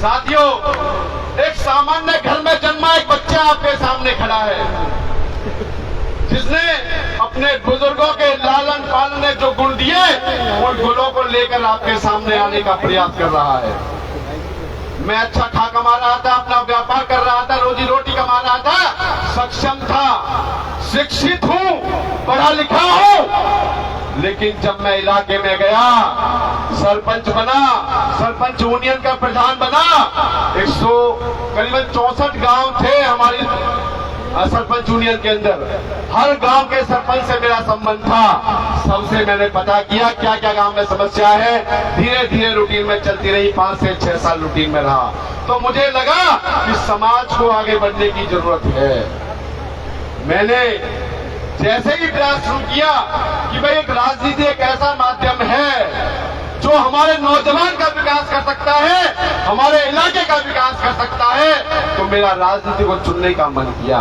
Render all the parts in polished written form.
साथियों, एक सामान्य घर में जन्मा एक बच्चा आपके सामने खड़ा है, जिसने अपने बुजुर्गों के लालन पालन ने जो गुण दिए, उन गुणों को लेकर आपके सामने आने का प्रयास कर रहा है। मैं अच्छा खा कमा रहा था, अपना व्यापार कर रहा था, रोजी रोटी कमा रहा था, सक्षम था, शिक्षित हूं, पढ़ा लिखा हूं। लेकिन जब मैं इलाके में गया, सरपंच बना, सरपंच यूनियन का प्रधान बना, करीबन 64 गांव थे हमारी सरपंच यूनियन के अंदर। हर गांव के सरपंच से मेरा संबंध था, सबसे मैंने पता किया क्या क्या गांव में समस्या है। धीरे धीरे रूटीन में चलती रही, 5 से 6 साल रूटीन में रहा, तो मुझे लगा कि समाज को आगे बढ़ने की जरूरत है। मैंने जैसे ही प्रयास शुरू किया कि भाई एक राजनीति एक ऐसा माध्यम है जो हमारे नौजवान का विकास कर सकता है, हमारे इलाके का विकास कर सकता है, तो मेरा राजनीति को चुनने का मन किया।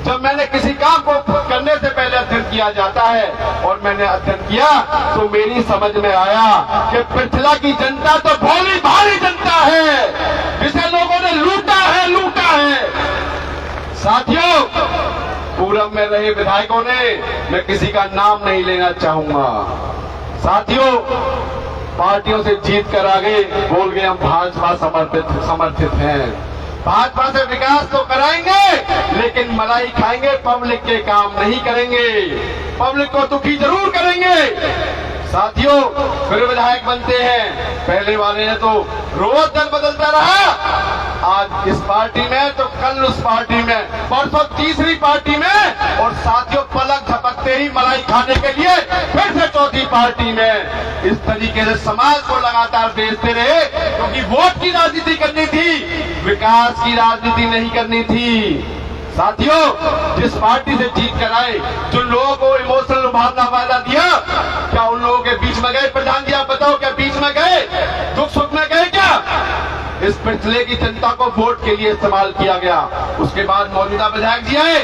जब मैंने किसी काम को करने से पहले अध्ययन किया जाता है, और मैंने अध्ययन किया तो मेरी समझ में आया कि पृथला की जनता तो भोली भारी जनता है, जिसे लोगों ने लूटा है। साथियों, पूरब में रहे विधायकों ने, मैं किसी का नाम नहीं लेना चाहूंगा, साथियों, पार्टियों से जीत कर आगे बोल गए हम भाजपा समर्थित हैं। भाजपा से विकास तो कराएंगे, लेकिन मलाई खाएंगे, पब्लिक के काम नहीं करेंगे, पब्लिक को दुखी जरूर करेंगे। साथियों, फिर विधायक बनते हैं, पहले वाले ने तो रोज दल बदलता रहा, आज इस पार्टी में तो कल उस पार्टी में, परसों तीसरी पार्टी में, और साथियों पलक झपकते ही मलाई खाने के लिए फिर से चौथी पार्टी में। इस तरीके से समाज को लगातार बेचते रहे, क्योंकि वोट की राजनीति करनी थी, विकास की राजनीति नहीं करनी थी। साथियों, जिस पार्टी से जीत कर आए, जो लोगों को इमोशनल भावना वादा दिया, क्या उन लोगों के बीच में गए? प्रधान जी आप बताओ, क्या बीच में गए? दुख सुख में गए क्या? इस पिछले की जनता को वोट के लिए इस्तेमाल किया गया। उसके बाद मौजूदा विधायक जी आए,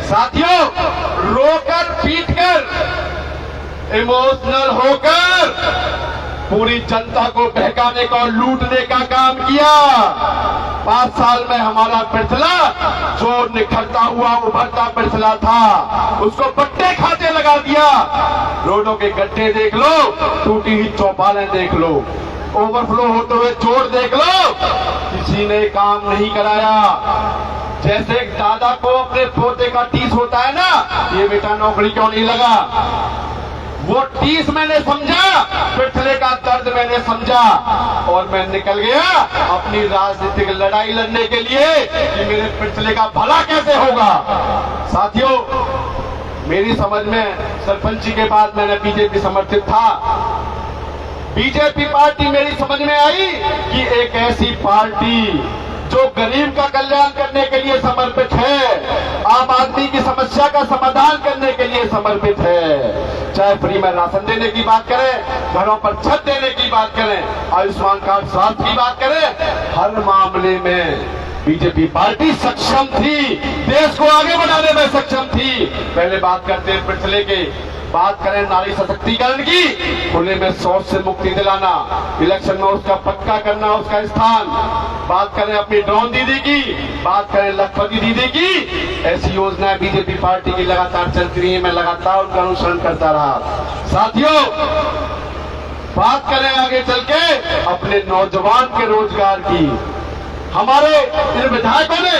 साथियों रोकर पीट कर, इमोशनल होकर पूरी जनता को बहकाने का और लूटने का काम किया। 5 साल में हमारा पिछला जो निखरता हुआ उभरता पिछला था, उसको पट्टे खाते लगा दिया। रोडों के गड्ढे देख लो, टूटी हुई चौपालें देख लो, ओवरफ्लो होते हुए चोर देख लो, किसी ने काम नहीं कराया। जैसे एक दादा को अपने पोते का टीस होता है ना, ये बेटा नौकरी क्यों नहीं लगा, वो टीस मैंने समझा, पिछले का दर्द मैंने समझा, और मैं निकल गया अपनी राजनीतिक लड़ाई लड़ने के लिए कि मेरे पिछले का भला कैसे होगा। साथियों, मेरी समझ में सरपंची के बाद मैंने बीजेपी समर्थित था। बीजेपी पार्टी मेरी समझ में आई कि एक ऐसी पार्टी जो गरीब का कल्याण करने के लिए समर्पित है, आम आदमी की समस्या का समाधान करने के लिए समर्पित है। चाहे फ्री में राशन देने की बात करें, घरों पर छत देने की बात करें, आयुष्मान कार्ड स्वास्थ्य की बात करें, हर मामले में बीजेपी पार्टी सक्षम थी, देश को आगे बढ़ाने में सक्षम थी। पहले बात करते हैं पिछले के, बात करें नारी सशक्तिकरण की, खुले में शौच से मुक्ति दिलाना, इलेक्शन में उसका पक्का करना, उसका स्थान। बात करें अपनी ड्रोन दीदी की, बात करें लखपति दीदी की, ऐसी योजनाएं बीजेपी पार्टी की लगातार चलती रही है, मैं लगातार उनका अनुसरण करता रहा। साथियों, बात करें आगे चल के अपने नौजवान के रोजगार की, हमारे इन विधायकों ने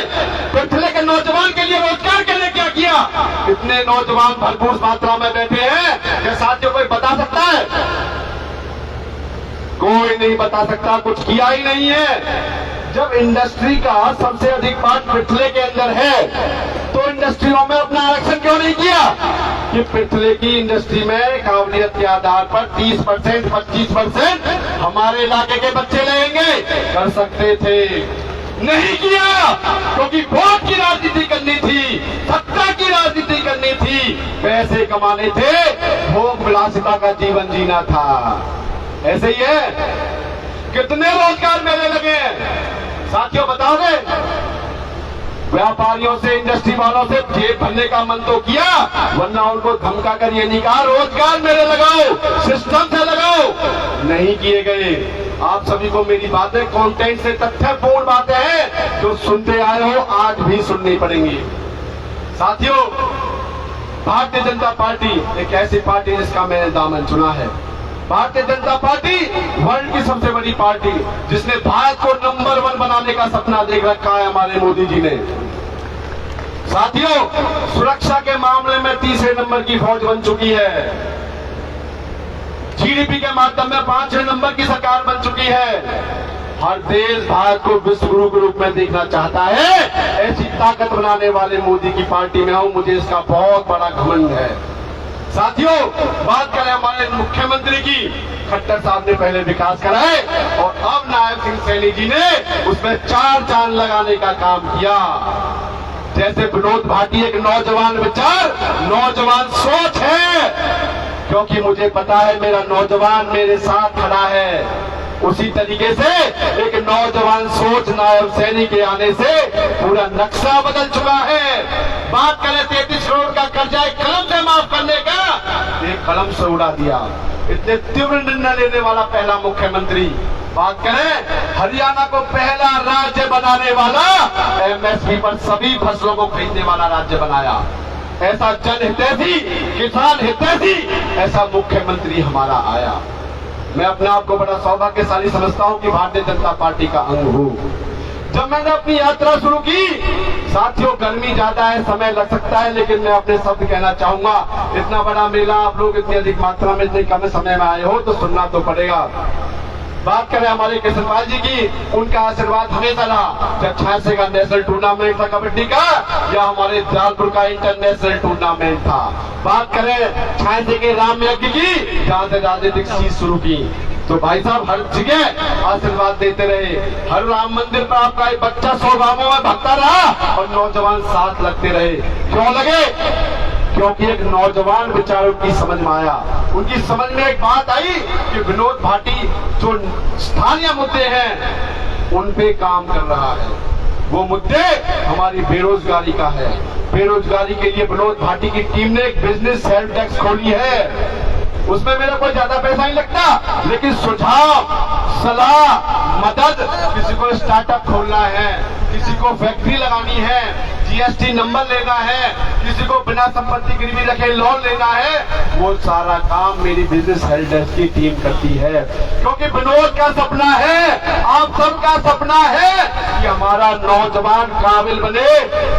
पिछले के नौजवान के लिए रोजगार के लिए क्या किया? इतने नौजवान भरपूर मात्रा में बैठे हैं कि साथियों कोई बता सकता है? कोई नहीं बता सकता, कुछ किया ही नहीं है। जब इंडस्ट्री का सबसे अधिक पार्ट पिछले के अंदर है, तो इंडस्ट्रियों में अपना आरक्षण क्यों नहीं किया कि पिछले की इंडस्ट्री में काबिलियत के आधार पर 30%, 25% हमारे इलाके के बच्चे लेंगे? कर सकते थे, नहीं किया, क्योंकि वोट की राजनीति करनी थी, सत्ता की राजनीति करनी थी, पैसे कमाने थे, भोग विलासिता का जीवन जीना था। ऐसे ही है, कितने रोजगार मेले लगे हैं साथियों बताओगे? व्यापारियों से, इंडस्ट्री वालों से जेब भरने का मन तो किया, वरना उनको धमका कर ये नहीं कहा रोजगार मेरे लगाओ, सिस्टम से लगाओ, नहीं किए गए। आप सभी को मेरी बातें कंटेंट से तथ्यपूर्ण बातें हैं जो सुनते आए हो, आज भी सुननी पड़ेंगी। साथियों, भारतीय जनता पार्टी एक ऐसी पार्टी जिसका मैंने दामन चुना है। भारतीय जनता पार्टी वर्ल्ड की सबसे बड़ी पार्टी, जिसने भारत को नंबर 1 बनाने का सपना देख रखा है हमारे मोदी जी ने। साथियों, सुरक्षा के मामले में तीसरे नंबर की फौज बन चुकी है। जीडीपी के माध्यम में 5वें नंबर की सरकार बन चुकी है। हर देश भारत को विश्व गुरु के रूप में देखना चाहता है। ऐसी ताकत बनाने वाले मोदी की पार्टी में हूं, मुझे इसका बहुत बड़ा घमंड है। साथियों, बात करें हमारे मुख्यमंत्री की, खट्टर साहब ने पहले विकास कराए और अब नायब सिंह सैनी जी ने उसमें 4 चांद लगाने का काम किया। जैसे विनोद भाटी एक नौजवान विचार, नौजवान सोच है, क्योंकि मुझे पता है मेरा नौजवान मेरे साथ खड़ा है। उसी तरीके से एक नौजवान सोच नायब सैनी के आने से पूरा नक्शा बदल चुका है। बात करें 33 करोड़ का कर्जा एक कलम से माफ करने का, एक कलम से उड़ा दिया। इतने तीव्र निर्णय लेने वाला पहला मुख्यमंत्री। बात करें हरियाणा को पहला राज्य बनाने वाला, एमएसपी पर सभी फसलों को खरीदने वाला राज्य बनाया। ऐसा जनहितैषी, किसान हितैषी ऐसा मुख्यमंत्री हमारा आया। मैं अपने आप को बड़ा सौभाग्यशाली समझता हूं कि भारतीय जनता पार्टी का अंग हूं। जब मैंने अपनी यात्रा शुरू की, साथियों गर्मी ज्यादा है, समय लग सकता है, लेकिन मैं अपने शब्द कहना चाहूंगा। इतना बड़ा मेला, आप लोग इतनी अधिक मात्रा में इतने कम समय में आए हो तो सुनना तो पड़ेगा। बात करें हमारे केसरपाल जी की, उनका आशीर्वाद हमेशा रहा। जब 86 का नेशनल टूर्नामेंट था कबड्डी का, या हमारे जलालपुर का इंटरनेशनल टूर्नामेंट था। बात करें 86 के राम यज्ञ की, जहां से राजनीतिक चीज शुरू की, तो भाई साहब हर जगह आशीर्वाद देते रहे। हर राम मंदिर पर आपका एक बच्चा 100 गांवों में भगता रहा और नौजवान साथ लगते रहे। क्यों लगे? क्योंकि एक नौजवान विचारों की समझ में आया। उनकी समझ में एक बात आई कि विनोद भाटी जो स्थानीय मुद्दे हैं उन पे काम कर रहा है। वो मुद्दे हमारी बेरोजगारी का है। बेरोजगारी के लिए विनोद भाटी की टीम ने एक बिजनेस हेल्प डेस्क खोली है। उसमें मेरा कोई ज्यादा पैसा नहीं लगता, लेकिन सुझाव, सलाह, मदद, किसी को स्टार्टअप खोलना है, किसी को फैक्ट्री लगानी है, जीएसटी नंबर लेना है, किसी को बिना संपत्ति गिरवी रखे लोन लेना है, वो सारा काम मेरी बिजनेस हेल्प डेस्क की टीम करती है। क्योंकि विनोद का सपना है, आप सबका सपना है कि हमारा नौजवान काबिल बने,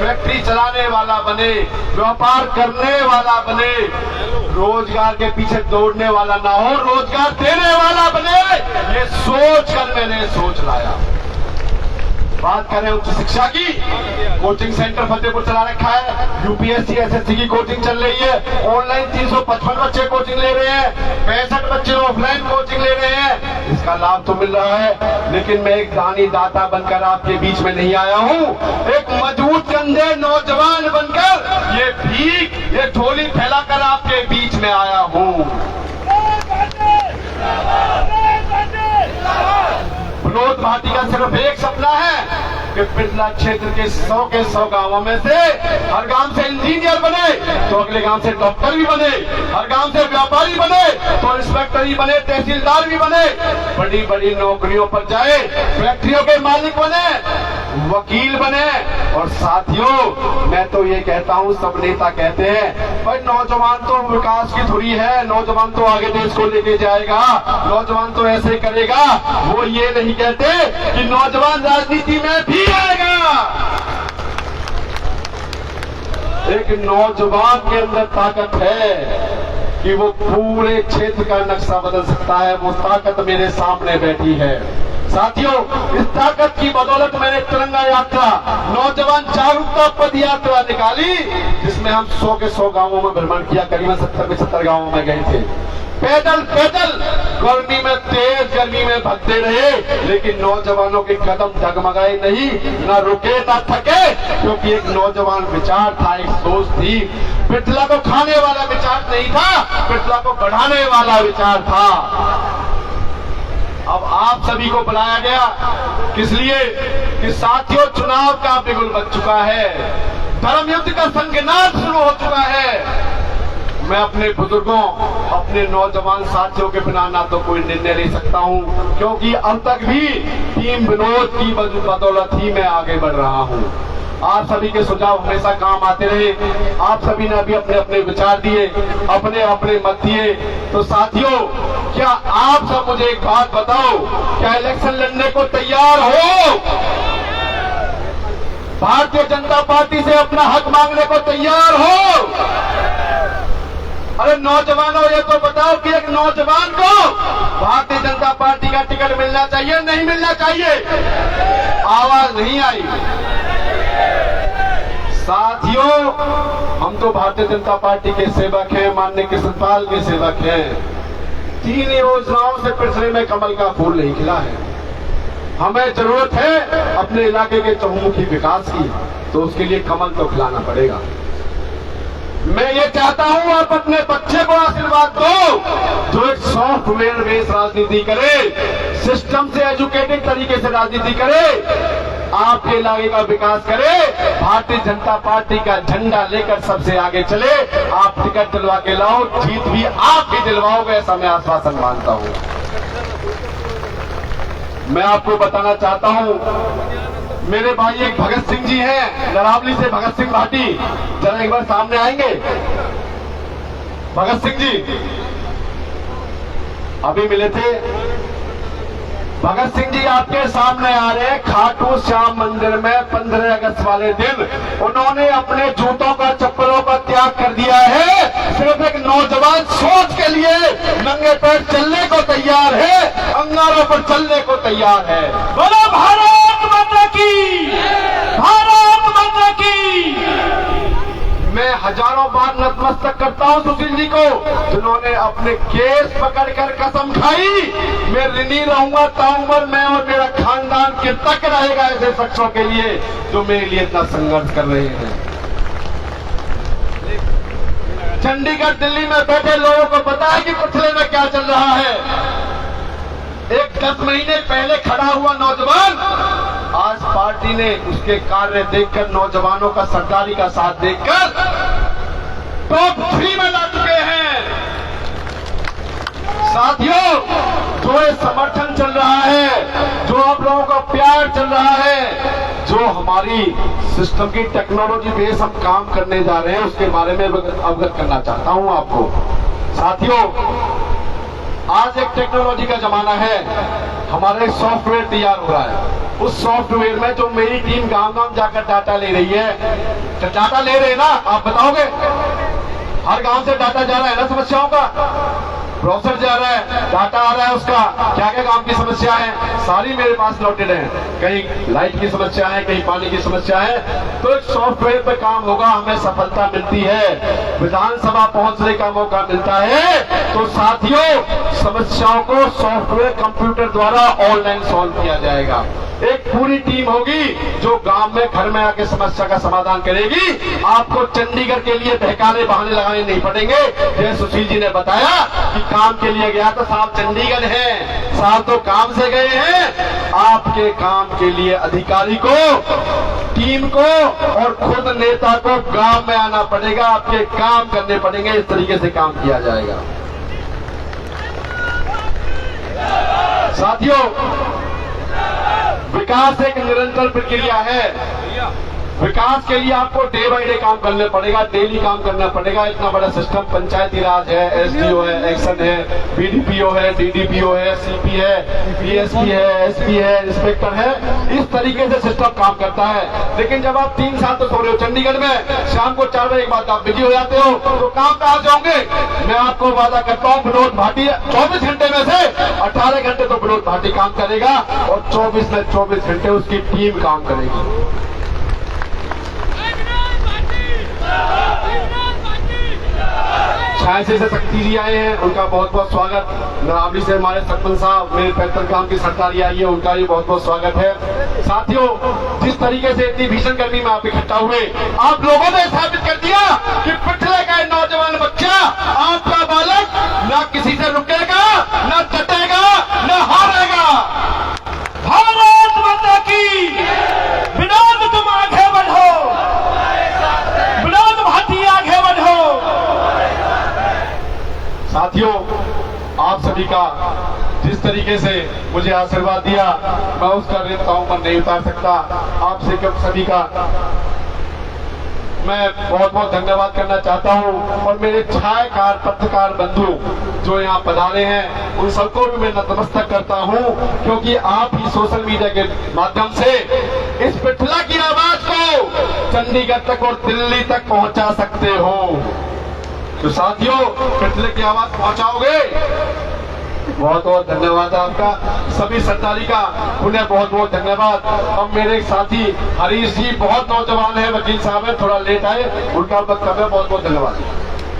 फैक्ट्री चलाने वाला बने, व्यापार करने वाला बने, रोजगार के पीछे दौड़ने वाला ना हो, रोजगार देने वाला बने। ये सोच कर मैंने सोच लाया। बात करें उच्च शिक्षा की, कोचिंग सेंटर फतेहपुर चला रखा है। यूपीएससी एसएससी की कोचिंग चल रही है। ऑनलाइन 355 बच्चे कोचिंग ले रहे हैं, 65 बच्चे ऑफलाइन कोचिंग ले रहे हैं। इसका लाभ तो मिल रहा है, लेकिन मैं एक दानी दाता बनकर आपके बीच में नहीं आया हूँ। एक मजबूत कंधे नौजवान बनकर ये भीख, ये झोली फैलाकर आपके बीच में आया हूँ। विनोद भाटी का सिर्फ एक सपना है कि पिछला क्षेत्र के 100 गांवों में से हर गांव से इंजीनियर बने तो अगले गांव से डॉक्टर भी बने, हर गांव से व्यापारी बने तो इंस्पेक्टर ही बने, तहसीलदार भी बने, बड़ी बड़ी नौकरियों पर जाए, फैक्ट्रियों के मालिक बने, वकील बने। और साथियों, मैं तो ये कहता हूँ, सब नेता कहते हैं भाई नौजवान तो विकास की धुरी है, नौजवान तो आगे देश को लेके जाएगा, नौजवान तो ऐसे करेगा। वो ये नहीं कहते कि नौजवान राजनीति में भी आएगा। एक नौजवान के अंदर ताकत है कि वो पूरे क्षेत्र का नक्शा बदल सकता है। वो ताकत मेरे सामने बैठी है। साथियों, इस ताकत की बदौलत मैंने तिरंगा यात्रा, नौजवान जागरूकता पद यात्रा निकाली, जिसमें हम 100 के 100 गांवों में भ्रमण किया। करीबन 70 गांवों में गए थे। पैदल पैदल गर्मी में, तेज गर्मी में भगते रहे, लेकिन नौजवानों के कदम डगमगाए नहीं, न रुके न थके, क्योंकि एक नौजवान विचार था, एक सोच थी। पिछला को खाने वाला विचार नहीं था, पिछला को बढ़ाने वाला विचार था। अब आप सभी को बुलाया गया किस लिए? कि साथियों, चुनाव का बिगुल बज चुका है, धर्म युद्ध का संघनाद शुरू हो चुका है। मैं अपने बुजुर्गों, अपने नौजवान साथियों के बिना ना तो कोई निर्णय ले सकता हूं, क्योंकि अब तक भी टीम विनोद की बदौलत ही मैं आगे बढ़ रहा हूं। आप सभी के सुझाव हमेशा काम आते रहे। आप सभी ने अभी अपने अपने विचार दिए, अपने अपने मत दिए। तो साथियों, क्या आप सब मुझे एक बात बताओ, क्या इलेक्शन लड़ने को तैयार हो? भारतीय जनता पार्टी से अपना हक मांगने को तैयार हो? अरे नौजवानों, ये तो बताओ कि एक नौजवान को भारतीय जनता पार्टी का टिकट मिलना चाहिए, नहीं मिलना चाहिए? आवाज नहीं आई। साथियों, हम तो भारतीय जनता पार्टी के सेवक हैं, माननीय कृष्णपाल के सेवक हैं। 3 योजनाओं से पिछले में कमल का फूल नहीं खिला है। हमें जरूरत है अपने इलाके के चहुमुखी विकास की, तो उसके लिए कमल तो खिलाना पड़ेगा। मैं ये चाहता हूं आप अपने बच्चे को आशीर्वाद दो, जो एक सॉफ्टवेयर बेस्ड राजनीति करे, सिस्टम से एजुकेटेड तरीके से राजनीति करे, आपके इलाके का विकास करे, भारतीय जनता पार्टी का झंडा लेकर सबसे आगे चले। आप टिकट दिलवा के लाओ, जीत भी आप ही दिलवाओगे, ऐसा मैं आश्वासन मानता हूं। मैं आपको बताना चाहता हूं, मेरे भाई एक भगत सिंह जी हैं, लरावली से भगत सिंह भाटी, जरा एक बार सामने आएंगे? भगत सिंह जी अभी मिले थे। भगत सिंह जी आपके सामने आ रहे हैं। खाटू श्याम मंदिर में 15 अगस्त वाले दिन उन्होंने अपने जूतों का, चप्पलों का त्याग कर दिया है। सिर्फ एक नौजवान सोच के लिए नंगे पैर चलने को तैयार है, अंगारों पर चलने को तैयार है। बोलो भारत माता की, भारत माता की। मैं हजारों बार नतमस्तक करता हूं सुशील जी को, जिन्होंने अपने केस पकड़कर कसम खाई, मैं ऋणी रहूंगा ताउम्र, मैं और मेरा खानदान तक रहेगा ऐसे शख्सों के लिए जो मेरे लिए इतना संघर्ष कर रहे हैं। चंडीगढ़, दिल्ली में बैठे लोगों को पता है कि पिछले में क्या चल रहा है। एक 10 महीने पहले खड़ा हुआ नौजवान आज पार्टी ने उसके कार्य देखकर, नौजवानों का सरकारी का साथ देखकर टॉप 3 में ला चुके हैं। साथियों, जो ये समर्थन चल रहा है, जो आप लोगों का प्यार चल रहा है, जो हमारी सिस्टम की टेक्नोलॉजी बेस हम काम करने जा रहे हैं, उसके बारे में अवगत करना चाहता हूं आपको। साथियों, आज एक टेक्नोलॉजी का जमाना है। हमारा एक सॉफ्टवेयर तैयार हो रहा है। उस सॉफ्टवेयर में जो मेरी टीम गांव-गांव जाकर डाटा ले रही है, तो डाटा ले रहे हैं ना, आप बताओगे? हर गांव से डाटा जा रहा है ना समस्याओं का, प्रोसेसर जा रहा है, डाटा आ रहा है उसका, क्या क्या गांव की समस्या है, सारी मेरे पास नोटेड है। कहीं लाइट की समस्या है, कहीं पानी की समस्या है, तो एक सॉफ्टवेयर पे काम होगा, हमें सफलता मिलती है, विधानसभा पहुंचने का मौका मिलता है। तो साथियों, समस्याओं को सॉफ्टवेयर कंप्यूटर द्वारा ऑनलाइन सॉल्व किया जाएगा। एक पूरी टीम होगी जो गांव में, घर में आके समस्या का समाधान करेगी। आपको चंडीगढ़ के लिए बहकाने बहाने लगाने नहीं पड़ेंगे। जैसे सुशील जी ने बताया कि काम के लिए गया था, साहब चंडीगढ़ है, साहब तो काम से गए हैं। आपके काम के लिए अधिकारी को, टीम को और खुद नेता को गांव में आना पड़ेगा, आपके काम करने पड़ेंगे। इस तरीके से काम किया जाएगा। साथियों, विकास एक निरंतर प्रक्रिया है। विकास के लिए आपको डे बाय डे काम करना पड़ेगा, डेली काम करना पड़ेगा। इतना बड़ा सिस्टम, पंचायती राज है, एसडीओ है, एक्शन है, बीडीपीओ है, डीडीपीओ है, सीपी है, बीएसपी है, एसपी है, इंस्पेक्टर है, इस तरीके से सिस्टम काम करता है। लेकिन जब आप 3 साल तो सो रहे हो चंडीगढ़ में, शाम को 4 बजे के बाद आप बिजी हो जाते हो, तो काम कहां जाओगे? मैं आपको वादा करता हूं, विनोद भाटी 24 घंटे में से 18 घंटे तो विनोद भाटी काम करेगा और 24 में 24 घंटे उसकी टीम काम करेगी। छियासी से शक्ति जी आए हैं, उनका बहुत बहुत स्वागत। नरावली से हमारे सरपंच साहब, मेरे पैतृक गांव की सरकारी आई है, उनका भी बहुत बहुत स्वागत है। साथियों, जिस तरीके से इतनी भीषण गर्मी में आप इकट्ठा हुए, आप लोगों ने साबित कर दिया कि पिछले का नौजवान बच्चा, आपका बालक न किसी से रुकेगा, न डटेगा, न हारेगा। भारत माता की। विनोद, तुम आगे बढ़ो, विनोद भाटी आगे बढ़ो। जिस तरीके से मुझे आशीर्वाद दिया, मैं उसका ऋण तौमन नहीं उतार सकता। आपसे कब सभी का मैं बहुत बहुत धन्यवाद करना चाहता हूं। और मेरे छायाकार पत्रकार बंधु जो यहाँ पधारे हैं, उन सबको भी मैं नतमस्तक करता हूं, क्योंकि आप ही सोशल मीडिया के माध्यम से इस पिछला की आवाज को चंडीगढ़ तक और दिल्ली तक पहुंचा सकते हो। तो साथियों, पिछले की आवाज पहुंचाओगे। बहुत बहुत धन्यवाद आपका, सभी सरदारी का उन्हें बहुत बहुत धन्यवाद। अब मेरे साथी हरीश जी बहुत नौजवान है, वकील साहब है, थोड़ा लेट आए, उनका बहुत बहुत धन्यवाद।